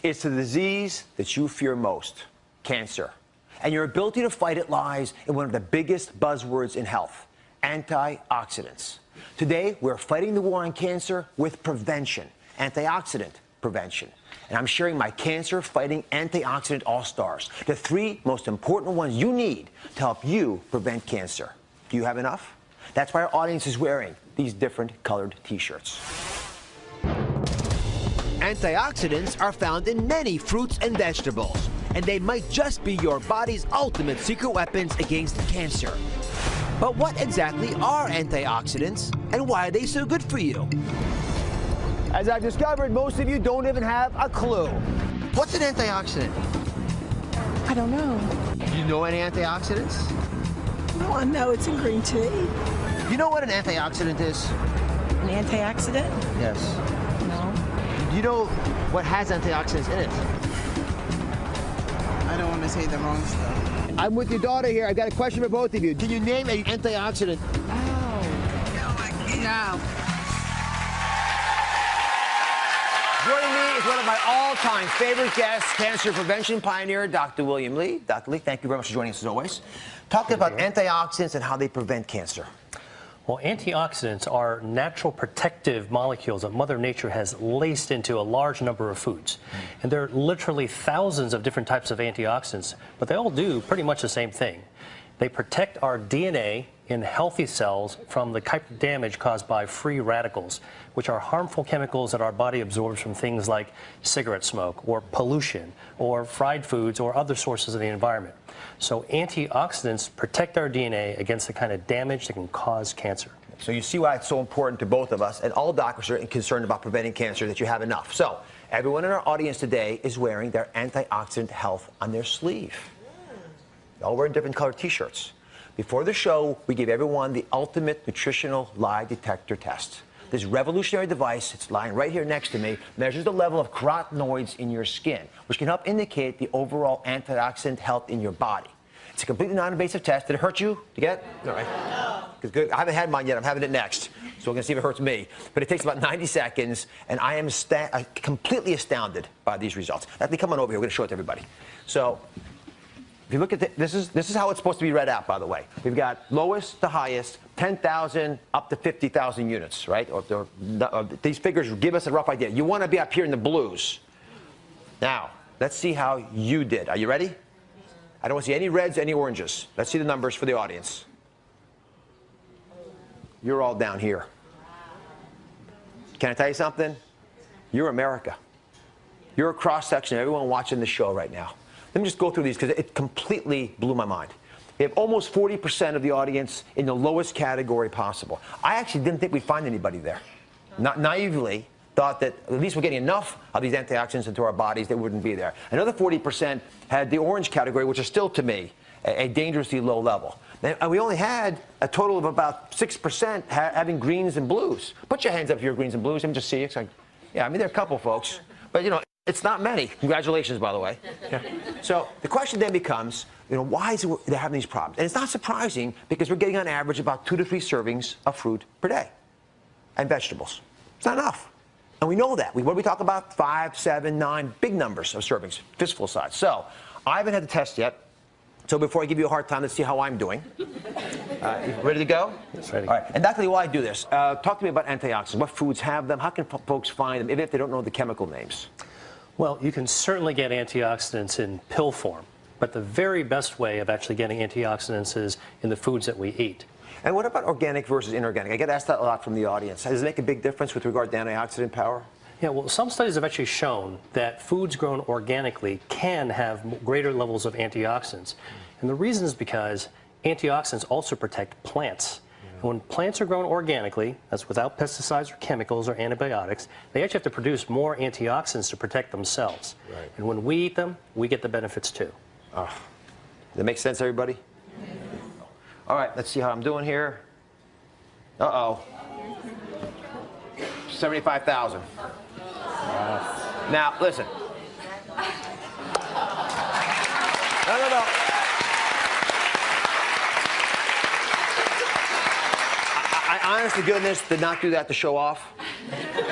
It's the disease that you fear most, cancer. And your ability to fight it lies in one of the biggest buzzwords in health, antioxidants. Today, we're fighting the war on cancer with prevention, antioxidant prevention. And I'm sharing my cancer-fighting antioxidant all-stars, the 3 most important ones you need to help you prevent cancer. Do you have enough? That's why our audience is wearing these different colored T-shirts. Antioxidants are found in many fruits and vegetables, and they might just be your body's ultimate secret weapons against cancer. But what exactly are antioxidants, and why are they so good for you? As I've discovered, most of you don't even have a clue. What's an antioxidant? I don't know. Do you know any antioxidants? Well, I know it's in green tea. Do you know what an antioxidant is? An antioxidant? Yes. No. Do you know what has antioxidants in it? I don't want to say the wrong stuff. I'm with your daughter here. I've got a question for both of you. Can you name an antioxidant? No. Joining me is one of my all-time favorite guests, cancer prevention pioneer, Dr. William Lee. Dr. Lee, thank you very much for joining us as always. Talk about antioxidants and how they prevent cancer. Well, antioxidants are natural protective molecules that Mother Nature has laced into a large number of foods. And there are literally thousands of different types of antioxidants, but they all do pretty much the same thing. They protect our DNA in healthy cells from the type of damage caused by free radicals, which are harmful chemicals that our body absorbs from things like cigarette smoke or pollution or fried foods or other sources of the environment. So antioxidants protect our DNA against the kind of damage that can cause cancer. So you see why it's so important to both of us, and all doctors are concerned about preventing cancer, that you have enough. So everyone in our audience today is wearing their antioxidant health on their sleeve. They all wear different colored T-shirts. Before the show, we gave everyone the ultimate nutritional lie detector test. This revolutionary device, it's lying right here next to me, measures the level of carotenoids in your skin, which can help indicate the overall antioxidant health in your body. It's a completely non-invasive test. Did it hurt you to get? All right. Good. I haven't had mine yet. I'm having it next. So we're going to see if it hurts me. But it takes about 90 seconds, and I am completely astounded by these results. Now, come on over here. We're going to show it to everybody. So if you look at this is how it's supposed to be read out, by the way. We've got lowest to highest, 10,000 up to 50,000 units, right? These figures give us a rough idea. You want to be up here in the blues. Now, let's see how you did. Are you ready? I don't want to see any reds, any oranges. Let's see the numbers for the audience. You're all down here. Can I tell you something? You're America. You're a cross-section of everyone watching the show right now. Let me just go through these because it completely blew my mind. We have almost 40% of the audience in the lowest category possible. I actually didn't think we'd find anybody there. Not naively thought that at least we're getting enough of these antioxidants into our bodies that wouldn't be there. Another 40% had the orange category, which is still, to me, a dangerously low level. And we only had a total of about 6% having greens and blues. Put your hands up if you're greens and blues. Let me just see. It's like, yeah, I mean, there are a couple folks. But, you know, it's not many. Congratulations, by the way. Yeah. So the question then becomes, you know, why is it they're having these problems? And it's not surprising because we're getting on average about 2 to 3 servings of fruit per day and vegetables. It's not enough. And we know that. What do we talk about? 5, 7, 9, big numbers of servings, fistful size. So I haven't had the test yet. So before I give you a hard time, let's see how I'm doing. Ready to go? That's ready. All right. And Dr. Lee, while I do this, talk to me about antioxidants. What foods have them? How can folks find them, even if they don't know the chemical names? Well, you can certainly get antioxidants in pill form, but the very best way of actually getting antioxidants is in the foods that we eat. And what about organic versus inorganic? I get asked that a lot from the audience. Does it make a big difference with regard to antioxidant power? Yeah, well, some studies have actually shown that foods grown organically can have greater levels of antioxidants. And the reason is because antioxidants also protect plants. And when plants are grown organically, that's without pesticides or chemicals or antibiotics, they actually have to produce more antioxidants to protect themselves. Right. And when we eat them, we get the benefits too. Does that make sense, everybody? All right, let's see how I'm doing here. Uh-oh. 75,000. Now, listen. No. I honest to goodness did not do that to show off,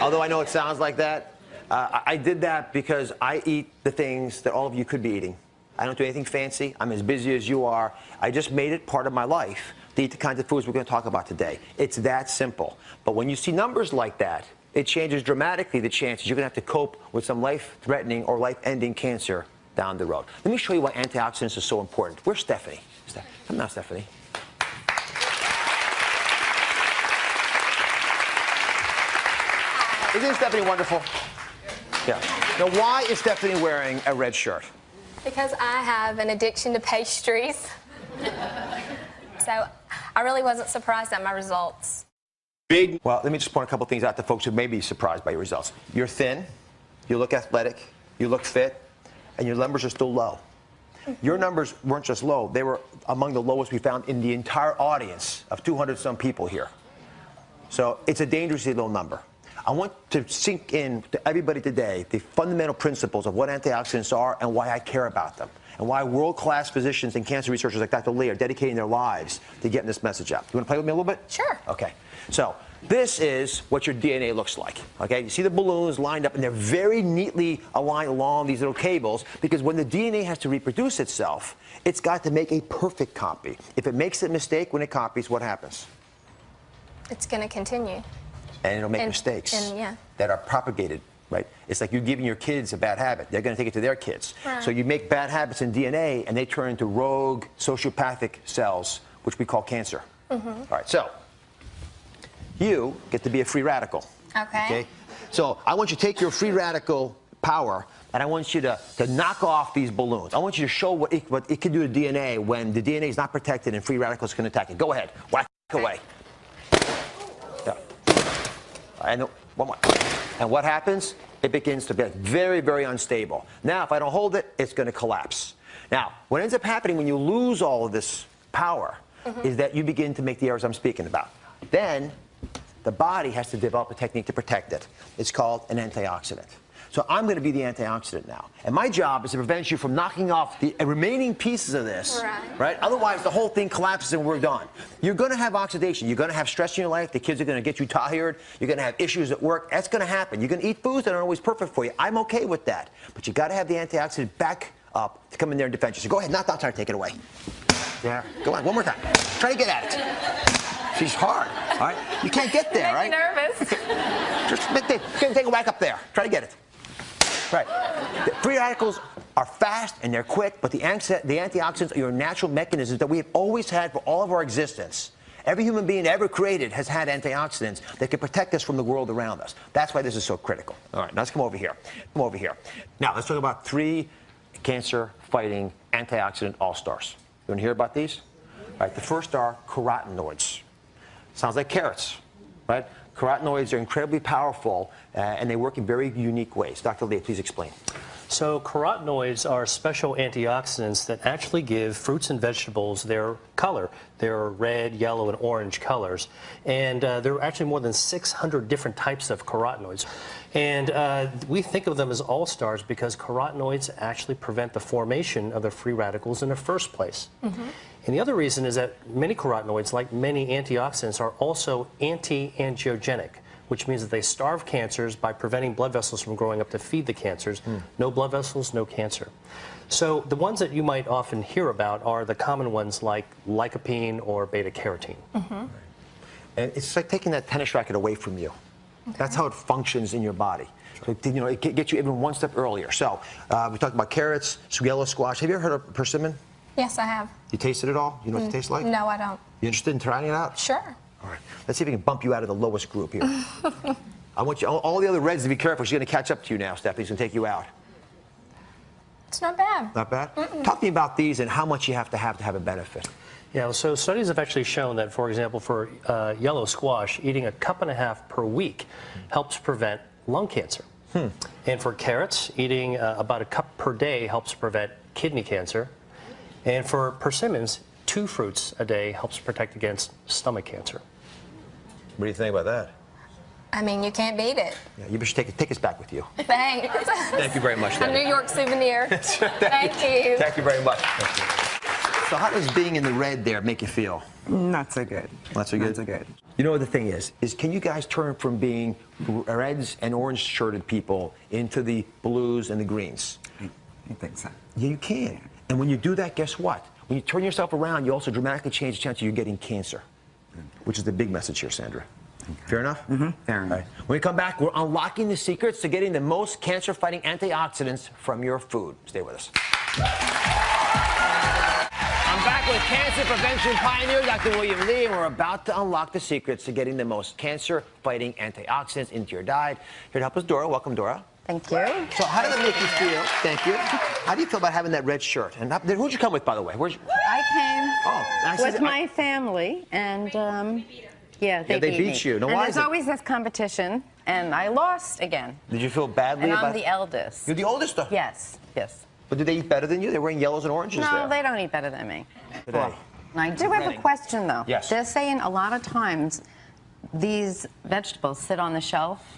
although I know it sounds like that. I did that because I eat the things that all of you could be eating. I don't do anything fancy. I'm as busy as you are. I just made it part of my life to eat the kinds of foods we're going to talk about today. It's that simple. But when you see numbers like that, it changes dramatically the chances you're going to have to cope with some life-threatening or life-ending cancer down the road. Let me show you why antioxidants are so important. Where's Stephanie? Come now, Stephanie. Isn't Stephanie wonderful? Yeah. Now, why is Stephanie wearing a red shirt? Because I have an addiction to pastries. So I really wasn't surprised at my results. Well, let me just point a couple things out to folks who may be surprised by your results. You're thin, you look athletic, you look fit, and your numbers are still low. Your numbers weren't just low, they were among the lowest we found in the entire audience of 200-some people here. So it's a dangerously low number. I want to sink in to everybody today the fundamental principles of what antioxidants are and why I care about them, and why world-class physicians and cancer researchers like Dr. Lee are dedicating their lives to getting this message out. You want to play with me a little bit? Sure. Okay. So this is what your DNA looks like. Okay. You see the balloons lined up, and they're very neatly aligned along these little cables, because when the DNA has to reproduce itself, it's got to make a perfect copy. If it makes a mistake when it copies, what happens? It's going to continue. And it'll make mistakes that are propagated, right? It's like you're giving your kids a bad habit. They're going to take it to their kids. Right. So you make bad habits in DNA, and they turn into rogue sociopathic cells, which we call cancer. All right, so you get to be a free radical. Okay? So I want you to take your free radical power, and I want you to knock off these balloons. I want you to show what it can do to DNA when the DNA is not protected and free radicals can attack it. Go ahead. Whack away. And one more. And what happens? It begins to be very, very unstable. Now, if I don't hold it, it's going to collapse. Now, what ends up happening when you lose all of this power is that you begin to make the errors I'm speaking about. Then, the body has to develop a technique to protect it. It's called an antioxidant. So I'm going to be the antioxidant now. And my job is to prevent you from knocking off the remaining pieces of this, right? Otherwise, the whole thing collapses and we're done. You're going to have oxidation. You're going to have stress in your life. The kids are going to get you tired. You're going to have issues at work. That's going to happen. You're going to eat foods that aren't always perfect for you. I'm okay with that. But you got to have the antioxidant back up to come in there and defend you. So go ahead, knock down, try to take it away. There. Go on, one more time. Try to get at it. She's hard, all right? You can't get there, right? Nervous. Just take it back up there. Try to get it. Right. The free radicals are fast and they're quick, but the antioxidants are your natural mechanisms that we have always had for all of our existence. Every human being ever created has had antioxidants that can protect us from the world around us. That's why this is so critical. All right, now let's come over here. Come over here. Now, let's talk about 3 cancer-fighting antioxidant all-stars. You want to hear about these? All right, the first are carotenoids. Sounds like carrots, right? Carotenoids are incredibly powerful, and they work in very unique ways. Dr. Lee, please explain. So carotenoids are special antioxidants that actually give fruits and vegetables their color. They're red, yellow, and orange colors. And there are actually more than 600 different types of carotenoids. And we think of them as all-stars because carotenoids actually prevent the formation of the free radicals in the first place. And the other reason is that many carotenoids, like many antioxidants, are also anti-angiogenic, which means that they starve cancers by preventing blood vessels from growing up to feed the cancers. No blood vessels, no cancer. So the ones that you might often hear about are the common ones like lycopene or beta-carotene. And it's like taking that tennis racket away from you. That's how it functions in your body. So, you know, it gets you even one step earlier. So we talked about carrots, yellow squash. Have you ever heard of persimmon? Yes, I have. You tasted it all? You know what it tastes like? No, I don't. You interested in trying it out? Sure. All right. Let's see if we can bump you out of the lowest group here. I want you, all the other reds to be careful. She's going to catch up to you now, Stephanie. She's going to take you out. It's not bad. Not bad? Talk to me about these and how much you have to have a benefit. Yeah, so studies have actually shown that, for example, for yellow squash, eating 1.5 cups per week helps prevent lung cancer. And for carrots, eating about 1 cup per day helps prevent kidney cancer. And for persimmons, 2 fruits a day helps protect against stomach cancer. What do you think about that? I mean, you can't beat it. Yeah, you should take us back with you. Thanks. Thank you very much, A Stephanie. New York souvenir. Thank you. Thank you very much. So how does being in the red there make you feel? Not so good. Not so good? Not so good. You know what the thing is can you guys turn from being reds and orange shirted people into the blues and the greens? You think so? Yeah, you can. And when you do that, guess what? When you turn yourself around, you also dramatically change the chance of you getting cancer, which is the big message here, Sandra. Fair enough? Mm-hmm. Fair enough. All right. When we come back, we're unlocking the secrets to getting the most cancer-fighting antioxidants from your food. Stay with us. I'm back with cancer prevention pioneer, Dr. William Lee, and we're about to unlock the secrets to getting the most cancer-fighting antioxidants into your diet. Here to help us, Dora. Welcome, Dora. Thank you. So how does it make you feel? Thank you. How do you feel about having that red shirt? And who'd you come with, by the way? I came Oh, with my family, and yeah, they beat me. you. Now, and why there's is it? always this competition, and I lost again. Did you feel badly And about I'm the eldest. You're the oldest, though? Yes, yes. But do they eat better than you? They're wearing yellows and oranges No, there. they don't eat better than me. Today. And I do have a question, though. Yes. They're saying a lot of times these vegetables sit on the shelf,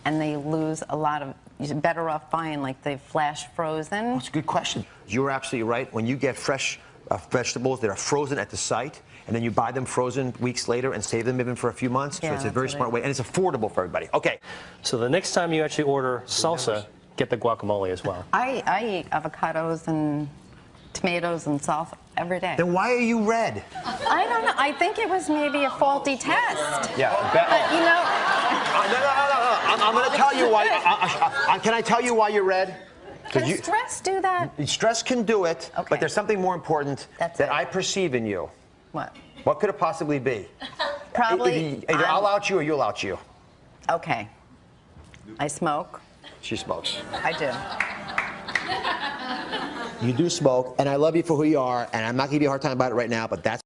and they lose a lot of. You're better off buying like the flash frozen. That's a good question. You're absolutely right. When you get fresh vegetables that are frozen at the site, and then you buy them frozen weeks later and save them even for a few months, so Yeah, it's a very that's smart way, and it's affordable for everybody. Okay. So the next time you actually order salsa, get the guacamole as well. I eat avocados and tomatoes and salsa every day. Then why are you red? I don't know. I think it was maybe a faulty test. Yeah. But, you know, No. I'm going to tell you why. Can I tell you why you're red? can stress do that? Stress can do it, Okay. but there's something more important That's that it. I perceive in you. What? What could it possibly be? Probably. Either I'll out you or you'll out you. Okay. I smoke. She smokes. I do. You do smoke, and I love you for who you are, and I'm not going to give you a hard time about it right now, but that's